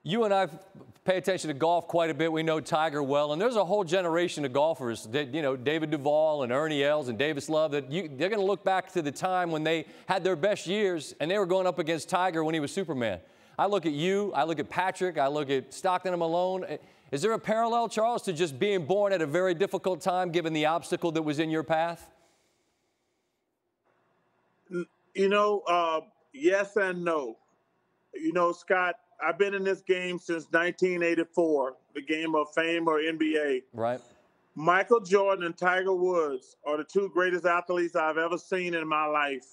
You and I pay attention to golf quite a bit. We know Tiger well, and there's a whole generation of golfers that, you know, David Duval and Ernie Els and Davis Love, that they're going to look back to the time when they had their best years and they were going up against Tiger when he was Superman. I look at you, I look at Patrick, I look at Stockton and Malone. Is there a parallel, Charles, to just being born at a very difficult time given the obstacle that was in your path? You know, yes and no. You know, Scott, I've been in this game since 1984, the game of fame or NBA. Right. Michael Jordan and Tiger Woods are the two greatest athletes I've ever seen in my life.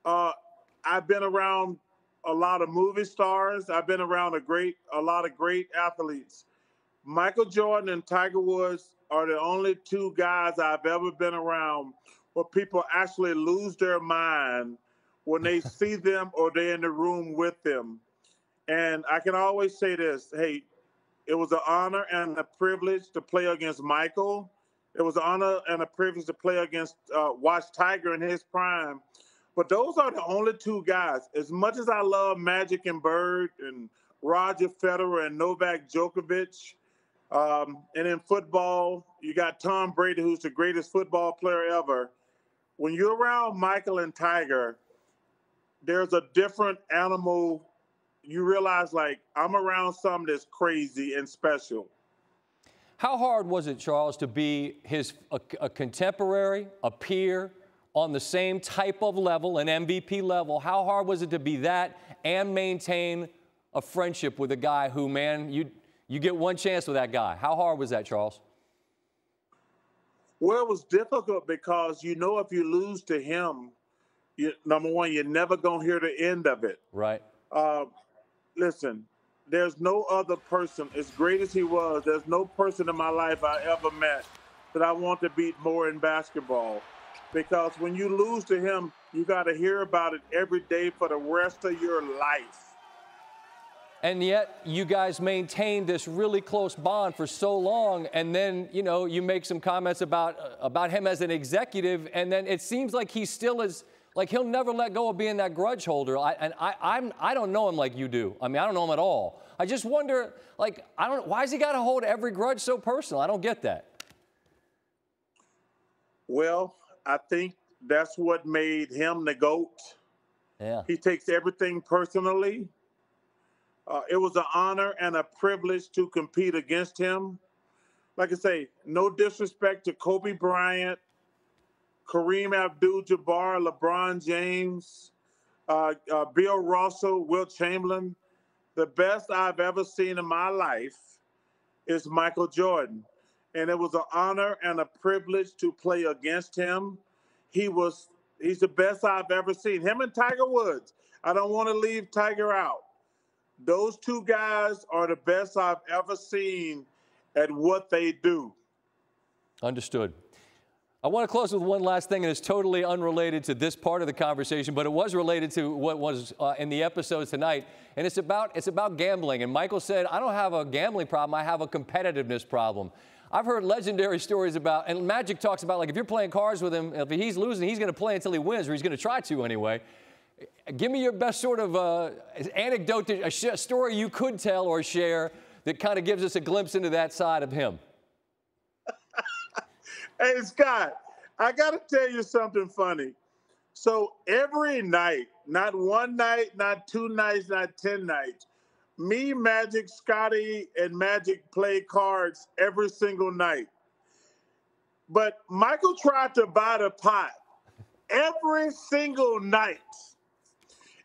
I've been around a lot of movie stars. I've been around a lot of great athletes. Michael Jordan and Tiger Woods are the only two guys I've ever been around where people actually lose their mind when they see them or they're in the room with them. And I can always say this, hey, it was an honor and a privilege to play against Michael. It was an honor and a privilege to play against, watch Tiger in his prime. But those are the only two guys. As much as I love Magic and Bird and Roger Federer and Novak Djokovic, and in football, you got Tom Brady, who's the greatest football player ever. When you're around Michael and Tiger, there's a different animal. You realize, like, I'm around something that's crazy and special. How hard was it, Charles, to be a contemporary, a peer, on the same type of level, an MVP level? How hard was it to be that and maintain a friendship with a guy who, man, you get one chance with that guy? How hard was that, Charles? Well, it was difficult because, you know, if you lose to him, number one, you're never going to hear the end of it. Right. Listen, there's no other person, as great as he was, there's no person in my life I ever met that I want to beat more in basketball. Because when you lose to him, you got to hear about it every day for the rest of your life. And yet you guys maintained this really close bond for so long, and then, you know, you make some comments about him as an executive, and then it seems like he still is, like, he'll never let go of being that grudge holder. I don't know him like you do. I mean, I don't know him at all. I just wonder, like, why has he got to hold every grudge so personal? I don't get that. Well, I think that's what made him the GOAT. Yeah. He takes everything personally. It was an honor and a privilege to compete against him. Like I say, no disrespect to Kobe Bryant, Kareem Abdul-Jabbar, LeBron James, Bill Russell, Wilt Chamberlain. The best I've ever seen in my life is Michael Jordan. And it was an honor and a privilege to play against him. He's the best I've ever seen. Him and Tiger Woods. I don't want to leave Tiger out. Those two guys are the best I've ever seen at what they do. Understood. I want to close with one last thing, and it's totally unrelated to this part of the conversation, but it was related to what was in the episode tonight, and it's about gambling. And Michael said, I don't have a gambling problem, I have a competitiveness problem. I've heard legendary stories about, and Magic talks about, like, if you're playing cards with him, if he's losing, he's going to play until he wins, or he's going to try to anyway. Give me your best sort of anecdote, a story you could tell or share that kind of gives us a glimpse into that side of him. Hey, Scott, I got to tell you something funny. So every night, not one night, not 2 nights, not 10 nights, me, Magic, Scotty, and Magic play cards every single night. But Michael tried to buy the pot every single night.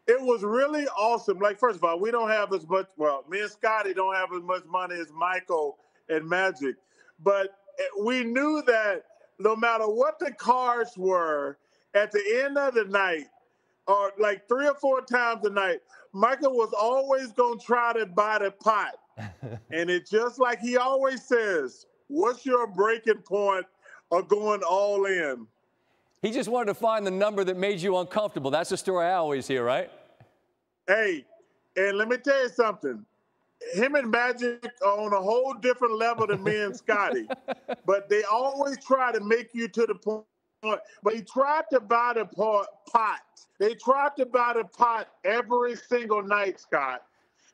It was really awesome. Like, first of all, we don't have as much, well, me and Scotty don't have as much money as Michael and Magic. But we knew that no matter what the cards were, at the end of the night, or like 3 or 4 times a night, Michael was always going to try to buy the pot. And it just like he always says, what's your breaking point of going all in? He just wanted to find the number that made you uncomfortable. That's the story I always hear, right? Hey, and let me tell you something. Him and Magic are on a whole different level than me and Scotty. But they always try to make you to the point. But he tried to buy the pot. They tried to buy the pot every single night, Scott.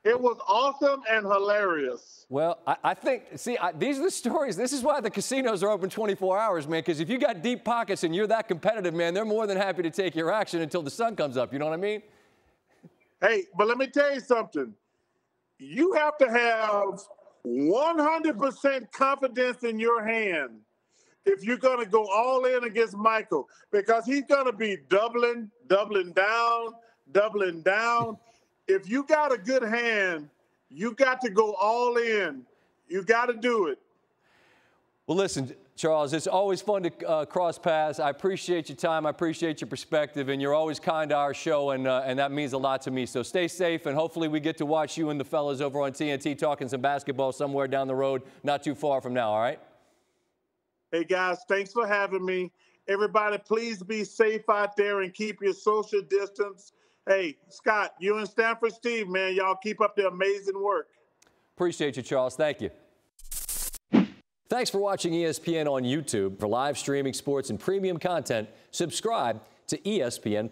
It was awesome and hilarious. Well, I think, see, these are the stories. This is why the casinos are open 24 hours, man, because if you got deep pockets and you're that competitive, man, they're more than happy to take your action until the sun comes up. You know what I mean? Hey, but let me tell you something. You have to have 100% confidence in your hand if you're going to go all in against Michael, because he's going to be doubling down. If you got a good hand, you got to go all in. You got to do it. Well, listen, Charles, it's always fun to cross paths. I appreciate your time. I appreciate your perspective, and you're always kind to our show, and that means a lot to me. So stay safe, and hopefully we get to watch you and the fellas over on TNT talking some basketball somewhere down the road, not too far from now, all right? Hey, guys, thanks for having me. Everybody, please be safe out there and keep your social distance. Hey, Scott, you and Stanford Steve, man, y'all keep up the amazing work. Appreciate you, Charles. Thank you. Thanks for watching ESPN on YouTube. For live streaming sports and premium content, subscribe to ESPN+.